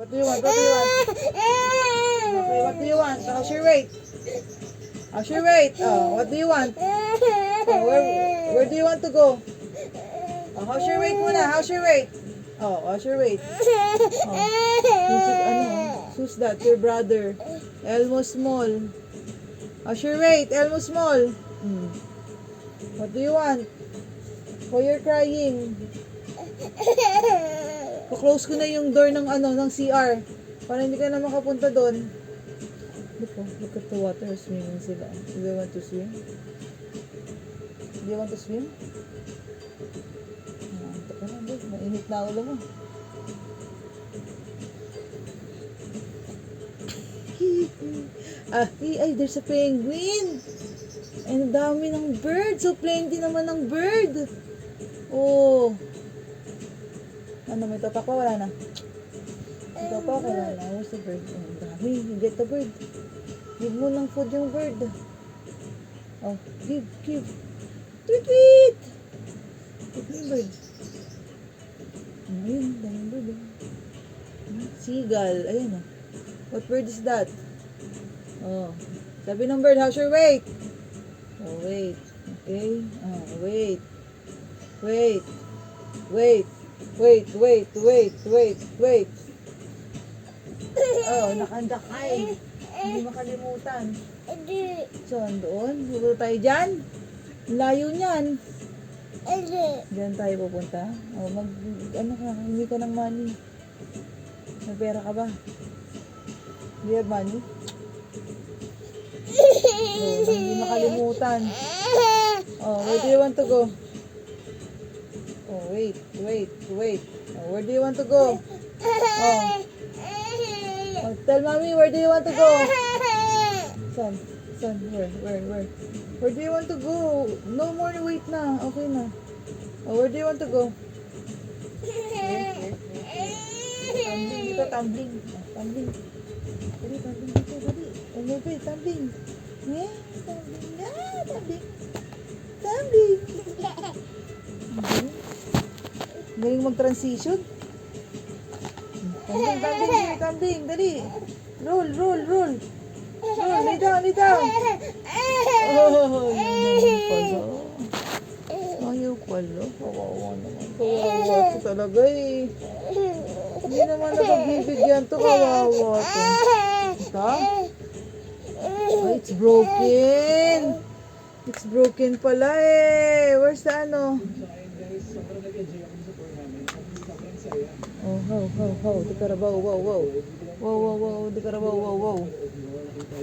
What do you want? What do you want? Okay, what do you want? How's your weight? How's your weight? Oh, what do you want? Oh, where do you want to go? Oh, how's your weight muna? How's your weight? Oh, how's your weight? Oh, who's that? Your brother. Elmo Small. How's your weight? Elmo Small. What do you want? Why you're crying? Close ko na yung door ng ng CR para hindi ka na makapunta doon. Look at the water, swimming sila. Do they want to swim? Do you want to swim? Taka na, babe. Mainit na ulo mo. Ay, there's a penguin. And dami ng bird. So plenty naman ng bird. Oh. Ano, may tapak pa? Wala na. May tapak, wala na. Where's the bird? Oh, dami. You get the bird. Give mo ng food yung bird. Oh, give. Tweet! Give me yung bird. Ayun, daming bird. Seagull. Ayun oh. What bird is that? Oh. Sabi ng bird, how's your weight? Oh, wait. Okay. Oh, wait. Oh, nakandakay. Hindi makalimutan. So, doon. Pupunta tayo dyan. Layo niyan. Diyan tayo pupunta. Oh, hindi ka ng money. May pera ka ba? Do you have money? Oh, hindi makalimutan. Oh, where do you want to go? Oh, wait. Oh, where do you want to go? Oh, tell mommy, where do you want to go? Son, where? Where do you want to go? No more wait na. Okay na. Oh, where do you want to go? Tumbling dito, tumbling. Tumbling. Dali, tumbling dito, dali. Oh, my God, tumbling. Tumbling. Galing mag-transition. Tumbling, dali. Roll. Lay down. Oh, ayaw pala. Kawawa naman. Kawawa to talaga eh. Hindi naman napagbibigyan to. Kawawa to. Ito? Oh, it's broken. It's broken pala eh. Where's the ano? Oh, how. Di ka rabaw, wow. Wow. Di ka rabaw, wow.